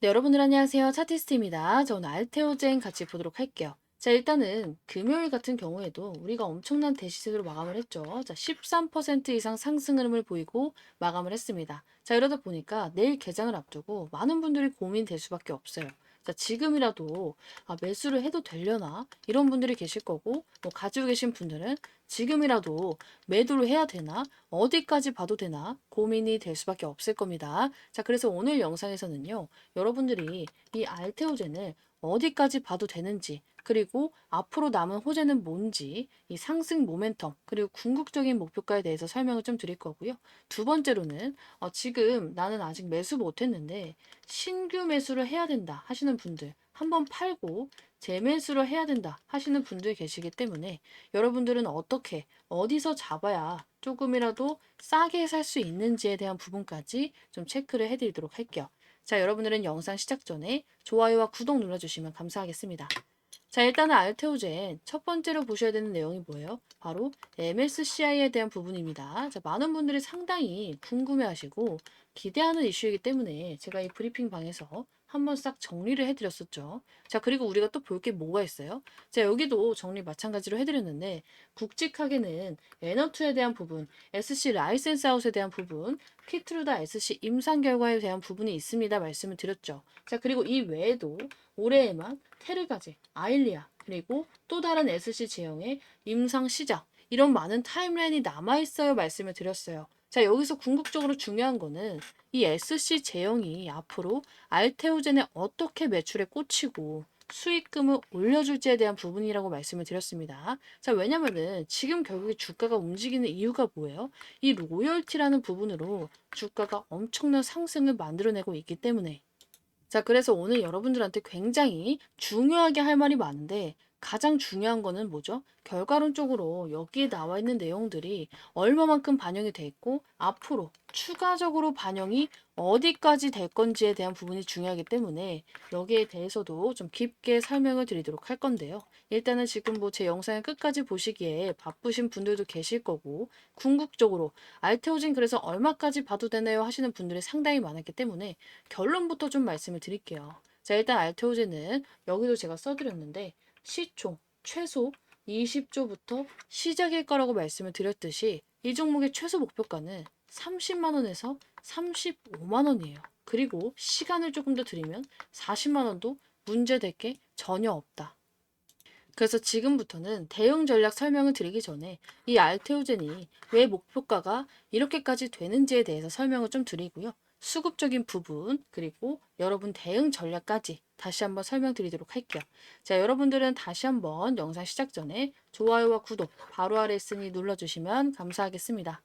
네, 여러분들 안녕하세요. 차티스트입니다. 저 오늘 알테오젠 같이 보도록 할게요. 자, 일단은 금요일 같은 경우에도 우리가 엄청난 대시세로 마감을 했죠. 자, 13% 이상 상승 흐름을 보이고 마감을 했습니다. 자, 이러다 보니까 내일 개장을 앞두고 많은 분들이 고민될 수밖에 없어요. 자, 지금이라도 매수를 해도 되려나? 이런 분들이 계실 거고, 뭐 가지고 계신 분들은 지금이라도 매도를 해야 되나? 어디까지 봐도 되나? 고민이 될 수밖에 없을 겁니다. 자, 그래서 오늘 영상에서는요. 여러분들이 이 알테오젠을 어디까지 봐도 되는지, 그리고 앞으로 남은 호재는 뭔지, 이 상승 모멘텀, 그리고 궁극적인 목표가에 대해서 설명을 좀 드릴 거고요. 두 번째로는 지금 나는 아직 매수 못했는데 신규 매수를 해야 된다 하시는 분들, 한번 팔고 재매수를 해야 된다 하시는 분들 계시기 때문에 여러분들은 어떻게, 어디서 잡아야 조금이라도 싸게 살 수 있는지에 대한 부분까지 좀 체크를 해드리도록 할게요. 자, 여러분들은 영상 시작 전에 좋아요와 구독 눌러주시면 감사하겠습니다. 자, 일단은 알테오젠 첫 번째로 보셔야 되는 내용이 뭐예요? 바로 MSCI에 대한 부분입니다. 자, 많은 분들이 상당히 궁금해하시고 기대하는 이슈이기 때문에 제가 이 브리핑 방에서 한번 싹 정리를 해드렸었죠. 자, 그리고 우리가 또 볼 게 뭐가 있어요? 자, 여기도 정리 마찬가지로 해드렸는데 굵직하게는 에너투에 대한 부분, SC 라이센스 아웃에 대한 부분, 키트루다 SC 임상 결과에 대한 부분이 있습니다. 말씀을 드렸죠. 자, 그리고 이 외에도 올해에만 테르가제, 아일리아, 그리고 또 다른 SC 제형의 임상 시작, 이런 많은 타임라인이 남아있어요. 말씀을 드렸어요. 자, 여기서 궁극적으로 중요한 거는 이 SC 제형이 앞으로 알테오젠에 어떻게 매출에 꽂히고 수익금을 올려줄지에 대한 부분이라고 말씀을 드렸습니다. 자, 왜냐면은 지금 결국에 주가가 움직이는 이유가 뭐예요? 이 로열티라는 부분으로 주가가 엄청난 상승을 만들어내고 있기 때문에. 자, 그래서 오늘 여러분들한테 굉장히 중요하게 할 말이 많은데 가장 중요한 거는 뭐죠? 결과론적으로 여기에 나와 있는 내용들이 얼마만큼 반영이 돼 있고 앞으로 추가적으로 반영이 어디까지 될 건지에 대한 부분이 중요하기 때문에 여기에 대해서도 좀 깊게 설명을 드리도록 할 건데요. 일단은 지금 뭐 제 영상을 끝까지 보시기에 바쁘신 분들도 계실 거고 궁극적으로 알테오진 그래서 얼마까지 봐도 되나요 하시는 분들이 상당히 많았기 때문에 결론부터 좀 말씀을 드릴게요. 자, 일단 알테오제는 여기도 제가 써드렸는데 시총 최소 20조부터 시작일 거라고 말씀을 드렸듯이 이 종목의 최소 목표가는 30만 원에서 35만 원이에요. 그리고 시간을 조금 더 드리면 40만 원도 문제될 게 전혀 없다. 그래서 지금부터는 대응 전략 설명을 드리기 전에 이 알테오젠이 왜 목표가가 이렇게까지 되는지에 대해서 설명을 좀 드리고요. 수급적인 부분, 그리고 여러분 대응 전략까지 다시 한번 설명드리도록 할게요. 자, 여러분들은 다시 한번 영상 시작 전에 좋아요와 구독 바로 아래 있으니 눌러주시면 감사하겠습니다.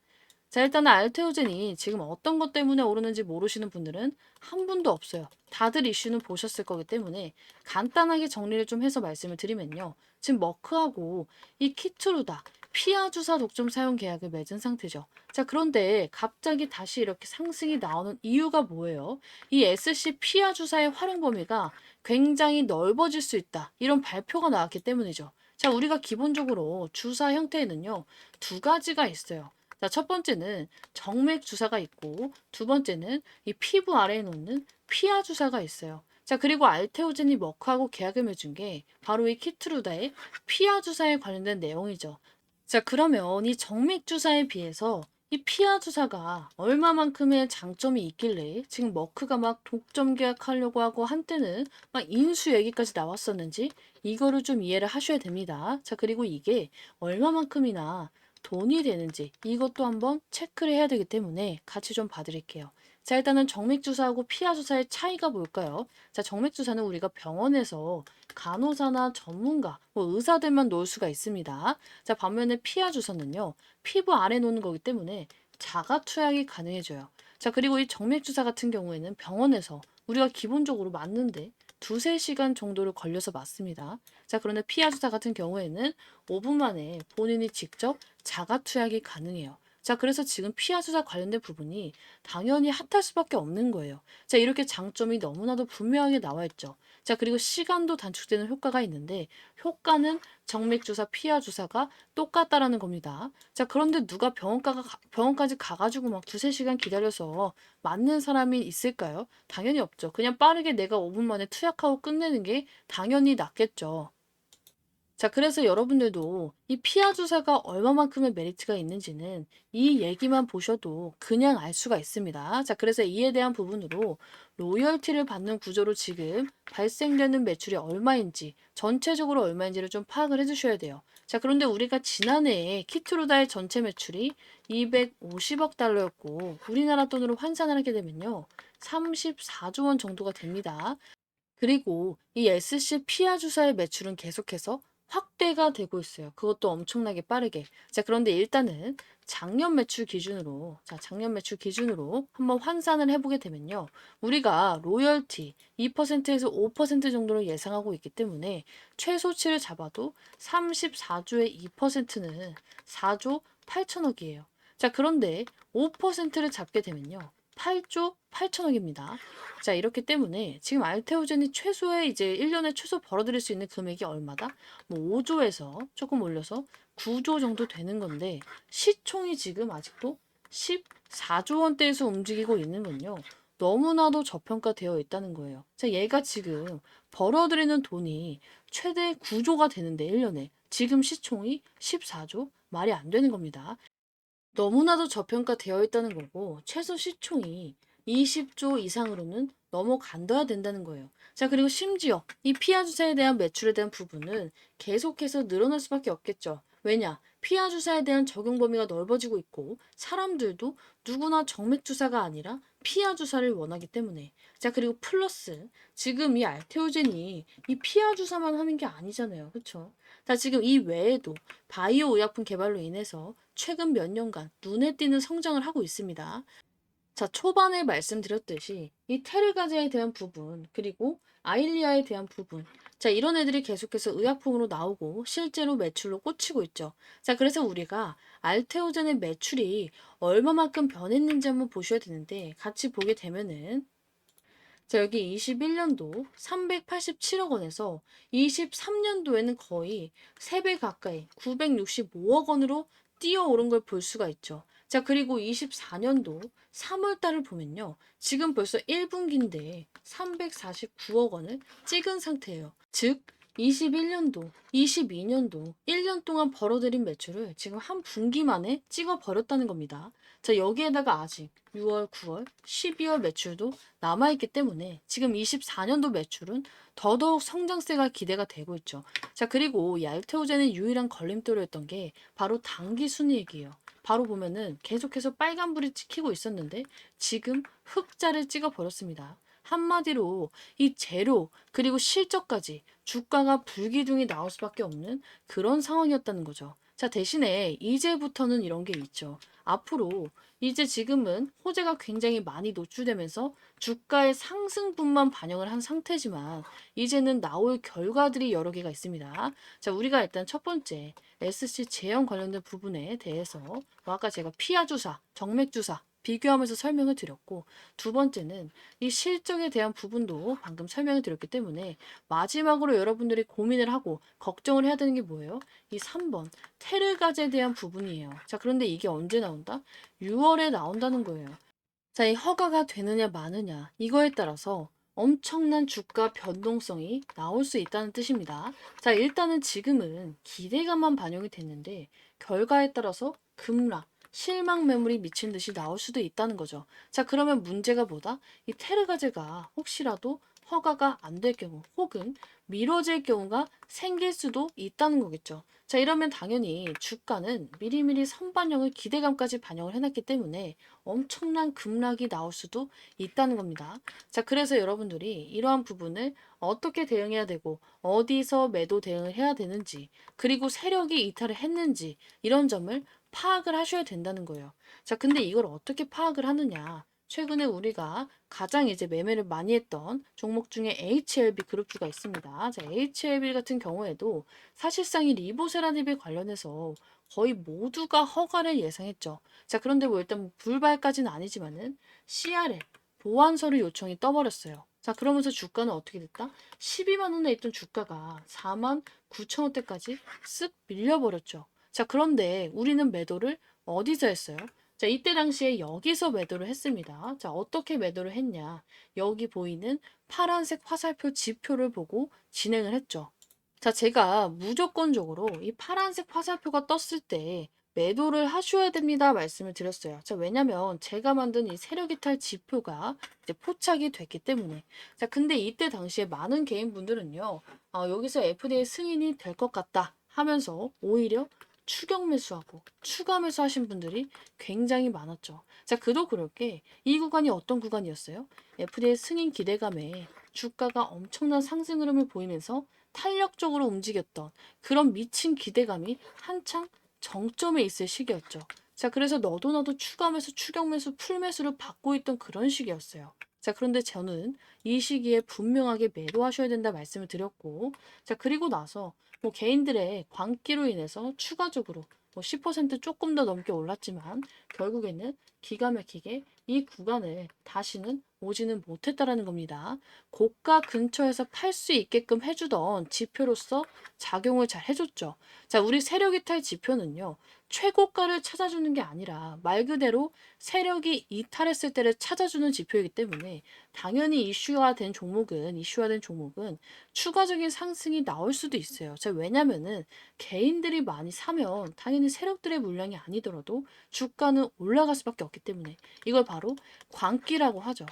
자, 일단은 알테오젠이 지금 어떤 것 때문에 오르는지 모르시는 분들은 한 분도 없어요. 다들 이슈는 보셨을 거기 때문에 간단하게 정리를 좀 해서 말씀을 드리면요. 지금 머크하고 이 키트루다 피아 주사 독점 사용 계약을 맺은 상태죠. 자, 그런데 갑자기 다시 이렇게 상승이 나오는 이유가 뭐예요? 이 SC 피아 주사의 활용 범위가 굉장히 넓어질 수 있다. 이런 발표가 나왔기 때문이죠. 자, 우리가 기본적으로 주사 형태에는요. 두 가지가 있어요. 자, 첫 번째는 정맥 주사가 있고 두 번째는 이 피부 아래에 놓는 피하 주사가 있어요. 자, 그리고 알테오젠이 머크하고 계약을 맺은 게 바로 이 키트루다의 피하 주사에 관련된 내용이죠. 자, 그러면 이 정맥 주사에 비해서 이 피하 주사가 얼마만큼의 장점이 있길래 지금 머크가 막 독점 계약하려고 하고 한때는 막 인수 얘기까지 나왔었는지 이거를 좀 이해를 하셔야 됩니다. 자, 그리고 이게 얼마만큼이나 돈이 되는지 이것도 한번 체크를 해야 되기 때문에 같이 좀 봐드릴게요. 자, 일단은 정맥주사하고 피하주사의 차이가 뭘까요? 자, 정맥주사는 우리가 병원에서 간호사나 전문가, 뭐 의사들만 놓을 수가 있습니다. 자, 반면에 피하주사는요, 피부 아래 놓는 거기 때문에 자가 투약이 가능해져요. 자, 그리고 이 정맥주사 같은 경우에는 병원에서 우리가 기본적으로 맞는데 두세 시간 정도를 걸려서 맞습니다. 자, 그런데 피하주사 같은 경우에는 5분 만에 본인이 직접 자가 투약이 가능해요. 자, 그래서 지금 피하 주사 관련된 부분이 당연히 핫할 수밖에 없는 거예요. 자, 이렇게 장점이 너무나도 분명하게 나와 있죠. 자, 그리고 시간도 단축되는 효과가 있는데 효과는 정맥 주사, 피하 주사가 똑같다라는 겁니다. 자, 그런데 누가 병원까지 가가지고 막 두세 시간 기다려서 맞는 사람이 있을까요? 당연히 없죠. 그냥 빠르게 내가 5분 만에 투약하고 끝내는 게 당연히 낫겠죠. 자, 그래서 여러분들도 이 피하 주사가 얼마만큼의 메리트가 있는지는 이 얘기만 보셔도 그냥 알 수가 있습니다. 자, 그래서 이에 대한 부분으로 로열티를 받는 구조로 지금 발생되는 매출이 얼마인지, 전체적으로 얼마인지를 좀 파악을 해주셔야 돼요. 자, 그런데 우리가 지난해에 키트로다의 전체 매출이 250억 달러였고, 우리나라 돈으로 환산을 하게 되면요, 34조 원 정도가 됩니다. 그리고 이 SC 피하 주사의 매출은 계속해서 확대가 되고 있어요. 그것도 엄청나게 빠르게. 자, 그런데 일단은 작년 매출 기준으로 한번 환산을 해보게 되면요. 우리가 로열티 2%에서 5% 정도로 예상하고 있기 때문에 최소치를 잡아도 34조의 2%는 4조 8천억이에요. 자, 그런데 5%를 잡게 되면요. 8조 8천억입니다. 자, 이렇기 때문에 지금 알테오젠이 최소의 이제 1년에 최소 벌어들일 수 있는 금액이 얼마다? 뭐 5조에서 조금 올려서 9조 정도 되는 건데 시총이 지금 아직도 14조 원대에서 움직이고 있는 건요. 너무나도 저평가되어 있다는 거예요. 자, 얘가 지금 벌어들이는 돈이 최대 9조가 되는데 1년에 지금 시총이 14조? 말이 안 되는 겁니다. 너무나도 저평가되어 있다는 거고 최소 시총이 20조 이상으로는 넘어간다야 된다는 거예요. 자, 그리고 심지어 이 피하 주사에 대한 매출에 대한 부분은 계속해서 늘어날 수밖에 없겠죠. 왜냐? 피하 주사에 대한 적용 범위가 넓어지고 있고 사람들도 누구나 정맥 주사가 아니라 피하 주사를 원하기 때문에. 자, 그리고 플러스 지금 이 알테오젠이 이 피하 주사만 하는 게 아니잖아요. 그렇죠? 자, 지금 이 외에도 바이오 의약품 개발로 인해서 최근 몇 년간 눈에 띄는 성장을 하고 있습니다. 자, 초반에 말씀드렸듯이 이 테르가제에 대한 부분, 그리고 아일리아에 대한 부분. 자, 이런 애들이 계속해서 의약품으로 나오고 실제로 매출로 꽂히고 있죠. 자, 그래서 우리가 알테오젠의 매출이 얼마만큼 변했는지 한번 보셔야 되는데 같이 보게 되면은 자, 여기 21년도 387억 원에서 23년도에는 거의 3배 가까이 965억 원으로 뛰어오른 걸 볼 수가 있죠. 자, 그리고 24년도 3월 달을 보면요. 지금 벌써 1분기인데 349억 원을 찍은 상태예요. 즉, 21년도, 22년도 1년 동안 벌어들인 매출을 지금 한 분기 만에 찍어 버렸다는 겁니다. 자, 여기에다가 아직 6월, 9월, 12월 매출도 남아있기 때문에 지금 24년도 매출은 더더욱 성장세가 기대가 되고 있죠. 자, 그리고 이 알테오젠의 유일한 걸림돌이었던 게 바로 당기 순이익이에요. 바로 보면은 계속해서 빨간불이 찍히고 있었는데 지금 흑자를 찍어 버렸습니다. 한마디로 이 재료 그리고 실적까지 주가가 불기둥이 나올 수밖에 없는 그런 상황이었다는 거죠. 자, 대신에 이제부터는 이런 게 있죠. 앞으로 이제 지금은 호재가 굉장히 많이 노출되면서 주가의 상승분만 반영을 한 상태지만 이제는 나올 결과들이 여러 개가 있습니다. 자, 우리가 일단 첫 번째 SC 제형 관련된 부분에 대해서 뭐 아까 제가 피하 주사, 정맥 주사 비교하면서 설명을 드렸고 두 번째는 이 실적에 대한 부분도 방금 설명을 드렸기 때문에 마지막으로 여러분들이 고민을 하고 걱정을 해야 되는 게 뭐예요? 이 3번 테르가제에 대한 부분이에요. 자, 그런데 이게 언제 나온다? 6월에 나온다는 거예요. 자, 이 허가가 되느냐 마느냐 이거에 따라서 엄청난 주가 변동성이 나올 수 있다는 뜻입니다. 자, 일단은 지금은 기대감만 반영이 됐는데 결과에 따라서 급락, 실망 매물이 미친 듯이 나올 수도 있다는 거죠. 자, 그러면 문제가 뭐다? 이 테르가제가 혹시라도 허가가 안 될 경우 혹은 미뤄질 경우가 생길 수도 있다는 거겠죠. 자, 이러면 당연히 주가는 미리미리 선반영을 기대감까지 반영을 해놨기 때문에 엄청난 급락이 나올 수도 있다는 겁니다. 자, 그래서 여러분들이 이러한 부분을 어떻게 대응해야 되고 어디서 매도 대응을 해야 되는지 그리고 세력이 이탈을 했는지 이런 점을 파악을 하셔야 된다는 거예요. 자, 근데 이걸 어떻게 파악을 하느냐? 최근에 우리가 가장 이제 매매를 많이 했던 종목 중에 HLB 그룹주가 있습니다. 자, HLB 같은 경우에도 사실상 이 리보세라닙에 관련해서 거의 모두가 허가를 예상했죠. 자, 그런데 뭐 일단 뭐 불발까지는 아니지만은 CRL 보완서류 요청이 떠버렸어요. 자, 그러면서 주가는 어떻게 됐다? 12만 원에 있던 주가가 4만 9천 원대까지 쓱 밀려버렸죠. 자, 그런데 우리는 매도를 어디서 했어요? 자, 이때 당시에 여기서 매도를 했습니다. 자, 어떻게 매도를 했냐? 여기 보이는 파란색 화살표 지표를 보고 진행을 했죠. 자, 제가 무조건적으로 이 파란색 화살표가 떴을 때 매도를 하셔야 됩니다. 말씀을 드렸어요. 자, 왜냐면 제가 만든 이 세력이탈 지표가 이제 포착이 됐기 때문에. 자, 근데 이때 당시에 많은 개인분들은요, 여기서 FDA 승인이 될 것 같다 하면서 오히려 추격 매수하고 추가 매수하신 분들이 굉장히 많았죠. 자, 그도 그럴 게 이 구간이 어떤 구간이었어요? FDA 승인 기대감에 주가가 엄청난 상승 흐름을 보이면서 탄력적으로 움직였던 그런 미친 기대감이 한창 정점에 있을 시기였죠. 자, 그래서 너도 나도 추가 매수, 추격 매수, 풀 매수를 받고 있던 그런 시기였어요. 자, 그런데 저는 이 시기에 분명하게 매도하셔야 된다 말씀을 드렸고, 자, 그리고 나서 뭐 개인들의 광기로 인해서 추가적으로 뭐 10% 조금 더 넘게 올랐지만 결국에는 기가 막히게 이 구간을 다시는 오지는 못했다라는 겁니다. 고가 근처에서 팔 수 있게끔 해주던 지표로서 작용을 잘 해줬죠. 자, 우리 세력이탈 지표는요, 최고가를 찾아주는 게 아니라 말 그대로 세력이 이탈했을 때를 찾아주는 지표이기 때문에 당연히 이슈화된 종목은 추가적인 상승이 나올 수도 있어요. 자, 왜냐면은 개인들이 많이 사면 당연히 세력들의 물량이 아니더라도 주가는 올라갈 수밖에 없기 때문에 이걸 바로 광기라고 하죠.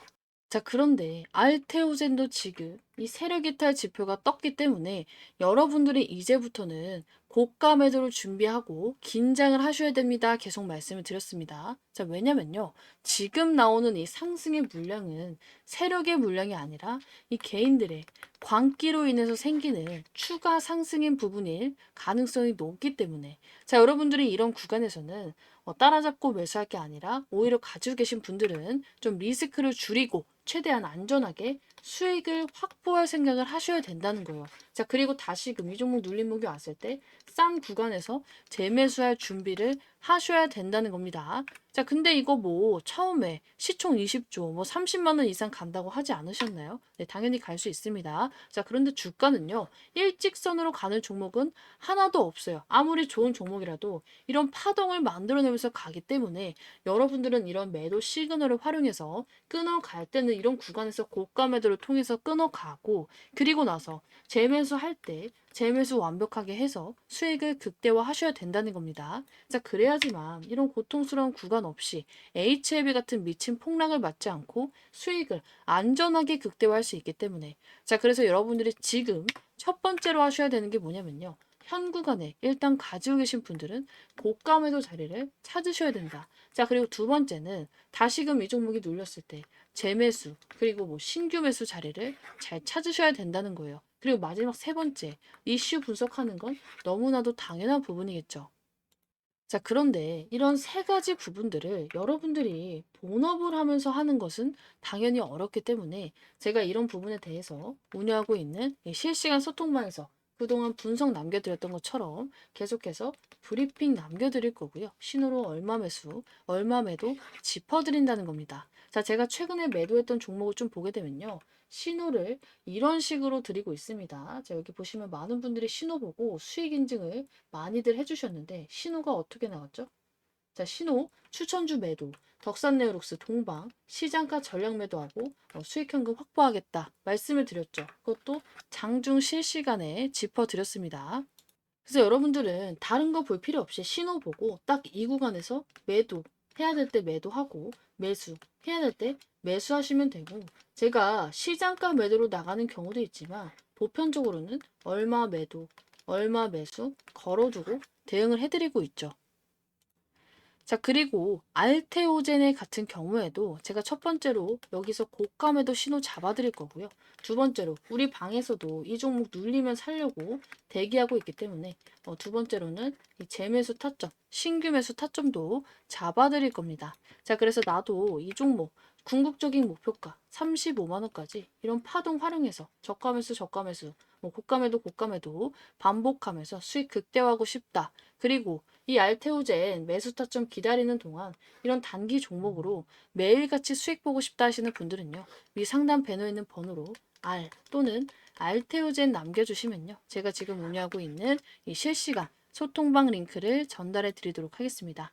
자, 그런데 알테오젠도 지금 이 세력 이탈 지표가 떴기 때문에 여러분들이 이제부터는 고가 매도를 준비하고 긴장을 하셔야 됩니다. 계속 말씀을 드렸습니다. 자, 왜냐면요. 지금 나오는 이 상승의 물량은 세력의 물량이 아니라 이 개인들의 광기로 인해서 생기는 추가 상승인 부분일 가능성이 높기 때문에 자, 여러분들이 이런 구간에서는 따라잡고 매수할 게 아니라 오히려 가지고 계신 분들은 좀 리스크를 줄이고 최대한 안전하게 수익을 확보할 생각을 하셔야 된다는 거예요. 자, 그리고 다시금 이 종목 눌림목이 왔을 때 싼 구간에서 재매수할 준비를 하셔야 된다는 겁니다. 자, 근데 이거 뭐 처음에 시총 20조, 뭐 30만 원 이상 간다고 하지 않으셨나요? 네, 당연히 갈 수 있습니다. 자, 그런데 주가는요, 일직선으로 가는 종목은 하나도 없어요. 아무리 좋은 종목이라도 이런 파동을 만들어내면서 가기 때문에 여러분들은 이런 매도 시그널을 활용해서 끊어갈 때는 이런 구간에서 고가 매도를 통해서 끊어가고 그리고 나서 재매수할 때 재매수 완벽하게 해서 수익을 극대화하셔야 된다는 겁니다. 자, 그래야지만 이런 고통스러운 구간 없이 HLB 같은 미친 폭락을 맞지 않고 수익을 안전하게 극대화할 수 있기 때문에 자, 그래서 여러분들이 지금 첫 번째로 하셔야 되는 게 뭐냐면요. 현 구간에 일단 가지고 계신 분들은 고가 매도 자리를 찾으셔야 된다. 자, 그리고 두 번째는 다시금 이 종목이 눌렸을 때 재매수 그리고 뭐 신규 매수 자리를 잘 찾으셔야 된다는 거예요. 그리고 마지막 세 번째, 이슈 분석하는 건 너무나도 당연한 부분이겠죠. 자, 그런데 이런 세 가지 부분들을 여러분들이 본업을 하면서 하는 것은 당연히 어렵기 때문에 제가 이런 부분에 대해서 운영하고 있는 이 실시간 소통방에서 그동안 분석 남겨드렸던 것처럼 계속해서 브리핑 남겨드릴 거고요. 신호로 얼마 매수, 얼마 매도 짚어드린다는 겁니다. 자, 제가 최근에 매도했던 종목을 좀 보게 되면요. 신호를 이런 식으로 드리고 있습니다. 자, 여기 보시면 많은 분들이 신호 보고 수익 인증을 많이들 해주셨는데 신호가 어떻게 나왔죠? 자, 신호 추천주 매도, 덕산네오록스 동방 시장가 전략 매도하고 수익 현금 확보하겠다 말씀을 드렸죠. 그것도 장중 실시간에 짚어드렸습니다. 그래서 여러분들은 다른 거 볼 필요 없이 신호 보고 딱 이 구간에서 매도 해야 될 때 매도하고 매수 해야 될 때 매수하시면 되고 제가 시장가 매도로 나가는 경우도 있지만 보편적으로는 얼마 매도, 얼마 매수 걸어두고 대응을 해드리고 있죠. 자, 그리고 알테오젠의 같은 경우에도 제가 첫 번째로 여기서 고감에도 신호 잡아드릴 거고요. 두 번째로 우리 방에서도 이 종목 눌리면 살려고 대기하고 있기 때문에 두 번째로는 이 재매수 타점, 신규 매수 타점도 잡아드릴 겁니다. 자, 그래서 나도 이 종목 궁극적인 목표가 35만 원까지 이런 파동 활용해서 저가 매수, 저가 매수, 뭐 고가 매도, 고가 매도 반복하면서 수익 극대화하고 싶다. 그리고 이 알테오젠 매수 타점 기다리는 동안 이런 단기 종목으로 매일같이 수익 보고 싶다 하시는 분들은요. 위 상단 배너에 있는 번호로 R 또는 알테오젠 남겨주시면요. 제가 지금 운영하고 있는 이 실시간 소통방 링크를 전달해 드리도록 하겠습니다.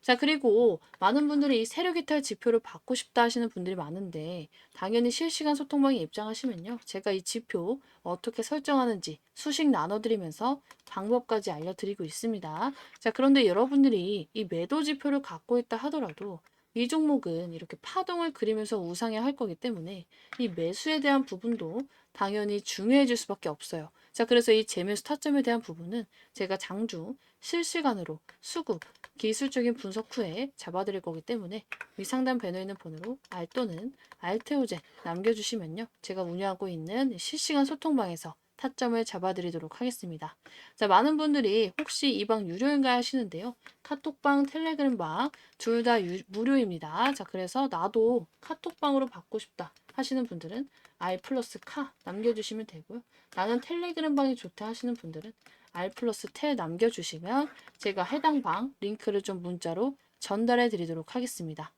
자, 그리고 많은 분들이 이 세력 이탈 지표를 받고 싶다 하시는 분들이 많은데, 당연히 실시간 소통방에 입장하시면요. 제가 이 지표 어떻게 설정하는지 수식 나눠드리면서 방법까지 알려드리고 있습니다. 자, 그런데 여러분들이 이 매도 지표를 갖고 있다 하더라도 이 종목은 이렇게 파동을 그리면서 우상해야 할 거기 때문에 이 매수에 대한 부분도 당연히 중요해질 수밖에 없어요. 자, 그래서 이 재매수 타점에 대한 부분은 제가 장주 실시간으로 수급 기술적인 분석 후에 잡아드릴 거기 때문에 위 상단 배너에 있는 번호로 알 또는 알테오젠 남겨주시면요. 제가 운영하고 있는 실시간 소통방에서 타점을 잡아드리도록 하겠습니다. 자, 많은 분들이 혹시 이 방 유료인가 하시는데요. 카톡방, 텔레그램방 둘 다 무료입니다. 자, 그래서 나도 카톡방으로 받고 싶다 하시는 분들은 알 플러스 카 남겨주시면 되고요. 나는 텔레그램방이 좋다 하시는 분들은 알 플러스 텔 남겨주시면 제가 해당 방 링크를 좀 문자로 전달해 드리도록 하겠습니다.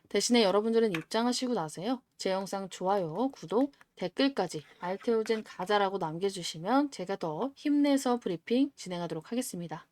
대신에 여러분들은 입장하시고 나서요. 제 영상 좋아요, 구독, 댓글까지 알테오젠 가자라고 남겨주시면 제가 더 힘내서 브리핑 진행하도록 하겠습니다.